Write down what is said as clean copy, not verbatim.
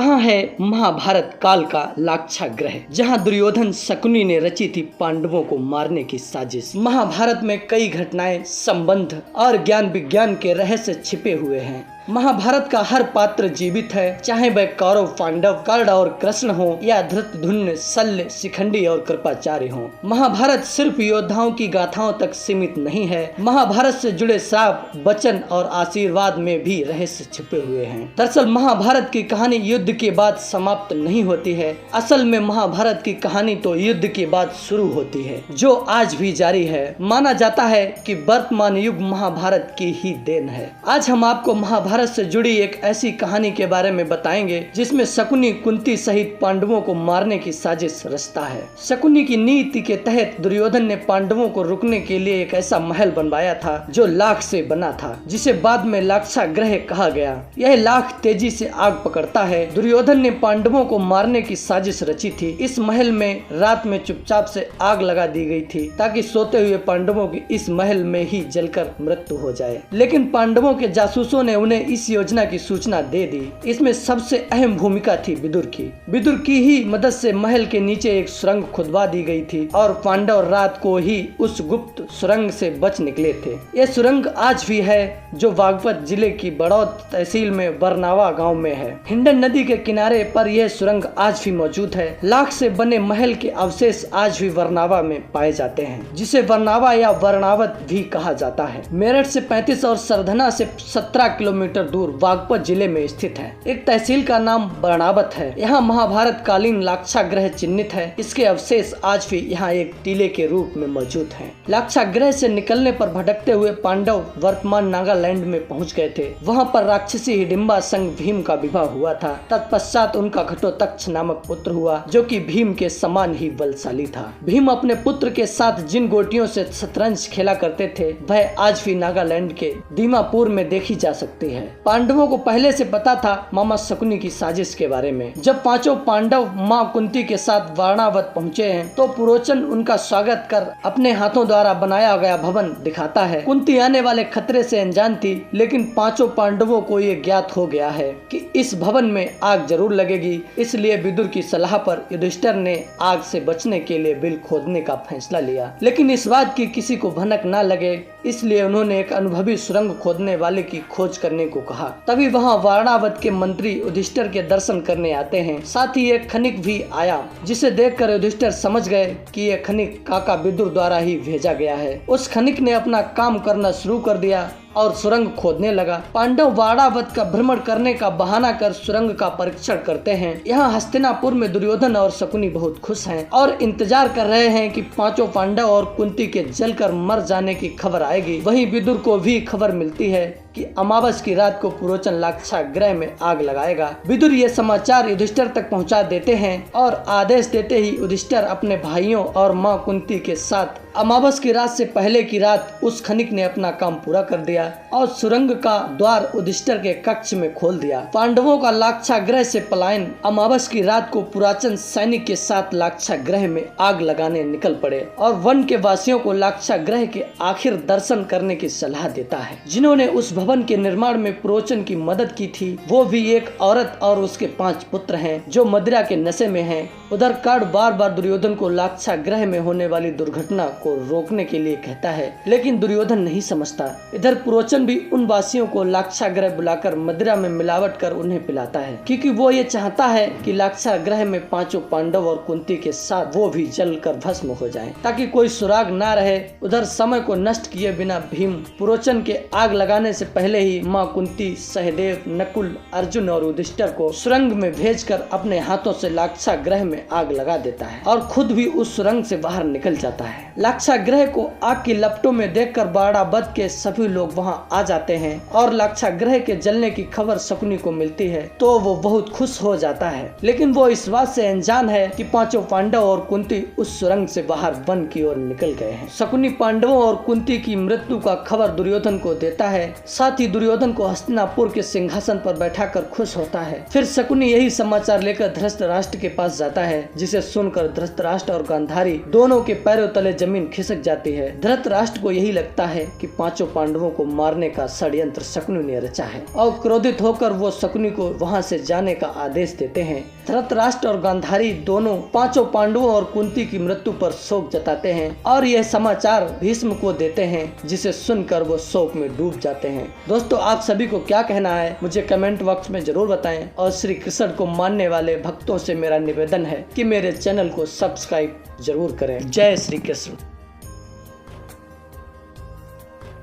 कहाँ है महाभारत काल का लाक्षागृह, जहाँ दुर्योधन शकुनी ने रची थी पांडवों को मारने की साजिश। महाभारत में कई घटनाएं, संबंध और ज्ञान विज्ञान के रहस्य छिपे हुए हैं। महाभारत का हर पात्र जीवित है, चाहे वह कौरव, पांडव, कर्ण और कृष्ण हो या धृतधुम्न, शल्य, शिखंडी और कृपाचार्य हो। महाभारत सिर्फ योद्धाओं की गाथाओं तक सीमित नहीं है। महाभारत से जुड़े श्राप, वचन और आशीर्वाद में भी रहस्य छिपे हुए हैं। दरअसल महाभारत की कहानी युद्ध के बाद समाप्त नहीं होती है। असल में महाभारत की कहानी तो युद्ध के बाद शुरू होती है, जो आज भी जारी है। माना जाता है कि वर्तमान युग महाभारत की ही देन है। आज हम आपको महाभारत से जुड़ी एक ऐसी कहानी के बारे में बताएंगे जिसमें शकुनी कुंती सहित पांडवों को मारने की साजिश रचता है। शकुनी की नीति के तहत दुर्योधन ने पांडवों को रुकने के लिए एक ऐसा महल बनवाया था जो लाख से बना था, जिसे बाद में लाक्षागृह कहा गया। यह लाख तेजी से आग पकड़ता है। दुर्योधन ने पांडवों को मारने की साजिश रची थी। इस महल में रात में चुपचाप से आग लगा दी गई थी ताकि सोते हुए पांडवों की इस महल में ही जलकर मृत्यु हो जाए। लेकिन पांडवों के जासूसों ने उन्हें इस योजना की सूचना दे दी। इसमें सबसे अहम भूमिका थी विदुर की। विदुर की ही मदद से महल के नीचे एक सुरंग खुदवा दी गई थी और पांडव रात को ही उस गुप्त सुरंग से बच निकले थे। यह सुरंग आज भी है, जो बागपत जिले की बड़ौद तहसील में बरनावा गांव में है। हिंडन नदी के किनारे पर यह सुरंग आज भी मौजूद है। लाख से बने महल के अवशेष आज भी बरनावा में पाए जाते हैं, जिसे बरनावा या वर्णावत भी कहा जाता है। मेरठ से 35 और सरधना से 17 किलोमीटर दूर बागपत जिले में स्थित है। एक तहसील का नाम बरनावत है। यहाँ महाभारत कालीन लाक्षागृह चिन्हित है। इसके अवशेष आज भी यहाँ एक टीले के रूप में मौजूद हैं। लाक्षागृह से निकलने पर भटकते हुए पांडव वर्तमान नागालैंड में पहुँच गए थे। वहाँ पर राक्षसी हिडिंबा संग भीम का विवाह हुआ था। तत्पश्चात उनका घटोत्कच नामक पुत्र हुआ, जो कि भीम के समान ही बलशाली था। भीम अपने पुत्र के साथ जिन गोटियों से शतरंज खेला करते थे, वह आज भी नागालैंड के दीमापुर में देखी जा सकती है। पांडवों को पहले से पता था मामा शकुनी की साजिश के बारे में। जब पांचों पांडव मां कुंती के साथ वारणावत पहुंचे हैं, तो पुरोचन उनका स्वागत कर अपने हाथों द्वारा बनाया गया भवन दिखाता है। कुंती आने वाले खतरे से अनजान थी, लेकिन पांचों पांडवों को ये ज्ञात हो गया है कि इस भवन में आग जरूर लगेगी। इसलिए विदुर की सलाह पर युधिष्ठिर ने आग से बचने के लिए बिल खोदने का फैसला लिया। लेकिन इस बात की किसी को भनक न लगे, इसलिए उन्होंने एक अनुभवी सुरंग खोदने वाले की खोज करने को कहा। तभी वहां वारणावत के मंत्री युधिष्ठिर के दर्शन करने आते हैं। साथ ही एक खनिक भी आया, जिसे देखकर युधिष्ठिर समझ गए कि यह खनिक काका विदुर द्वारा ही भेजा गया है। उस खनिक ने अपना काम करना शुरू कर दिया और सुरंग खोदने लगा। पांडव वारणावत का भ्रमण करने का बहाना कर सुरंग का परीक्षण करते हैं। यहाँ हस्तिनापुर में दुर्योधन और शकुनी बहुत खुश हैं और इंतजार कर रहे हैं कि पांचों पांडव और कुंती के जलकर मर जाने की खबर आएगी। वहीं विदुर को भी खबर मिलती है कि अमावस की रात को पुरोचन लाक्षागृह में आग लगाएगा। विदुर ये समाचार युधिष्ठिर तक पहुंचा देते हैं और आदेश देते ही युधिष्ठिर अपने भाइयों और मां कुंती के साथ अमावस की रात से पहले की रात उस खनिक ने अपना काम पूरा कर दिया और सुरंग का द्वार युधिष्ठिर के कक्ष में खोल दिया। पांडवों का लाक्षागृह से पलायन। अमावस की रात को पुराचन सैनिक के साथ लाक्षागृह में आग लगाने निकल पड़े और वन के वासियों को लाक्षागृह के आखिर दर्शन करने की सलाह देता है। जिन्होंने उस भवन के निर्माण में पुरोचन की मदद की थी, वो भी एक औरत और उसके 5 पुत्र हैं, जो मदिरा के नशे में हैं। उधर कर्ण बार बार दुर्योधन को लाक्षागृह में होने वाली दुर्घटना को रोकने के लिए कहता है, लेकिन दुर्योधन नहीं समझता। इधर पुरोचन भी उन वासियों को लाक्षागृह बुलाकर मदिरा में मिलावट कर उन्हें पिलाता है, क्योंकि वो ये चाहता है कि लाक्षागृह में पांचों पांडव और कुंती के साथ वो भी जलकर भस्म हो जाएं, ताकि कोई सुराग ना रहे। उधर समय को नष्ट किए बिना भीम पुरोचन के आग लगाने से पहले ही मां कुंती, सहदेव, नकुल, अर्जुन और युधिष्ठिर को सुरंग में भेजकर अपने हाथों से लाक्षागृह में आग लगा देता है और खुद भी उस सुरंग से बाहर निकल जाता है। लाक्षागृह को आग की लपटों में देखकर वारणावत के सभी लोग वहां आ जाते हैं और लाक्षागृह के जलने की खबर शकुनी को मिलती है, तो वो बहुत खुश हो जाता है। लेकिन वो इस बात से अनजान है कि पांचों पांडव और कुंती उस सुरंग से बाहर वन की ओर निकल गए हैं। शकुनी पांडवों और कुंती की मृत्यु का खबर दुर्योधन को देता है। साथ ही दुर्योधन को हस्तिनापुर के सिंहासन पर बैठाकर खुश होता है। फिर शकुनी यही समाचार लेकर धृतराष्ट्र के पास जाता है है, जिसे सुनकर धृतराष्ट्र और गांधारी दोनों के पैरों तले जमीन खिसक जाती है। धृतराष्ट्र को यही लगता है कि पांचों पांडवों को मारने का षड्यंत्र शकुनी ने रचा है और क्रोधित होकर वो शकुनी को वहां से जाने का आदेश देते हैं। धृतराष्ट्र और गांधारी दोनों पांचों पांडवों और कुंती की मृत्यु पर शोक जताते हैं और यह समाचार भीष्म को देते हैं, जिसे सुनकर वो शोक में डूब जाते हैं। दोस्तों, आप सभी को क्या कहना है मुझे कमेंट बॉक्स में जरूर बताएं और श्री कृष्ण को मानने वाले भक्तों से मेरा निवेदन है कि मेरे चैनल को सब्सक्राइब जरूर करें। जय श्री कृष्ण।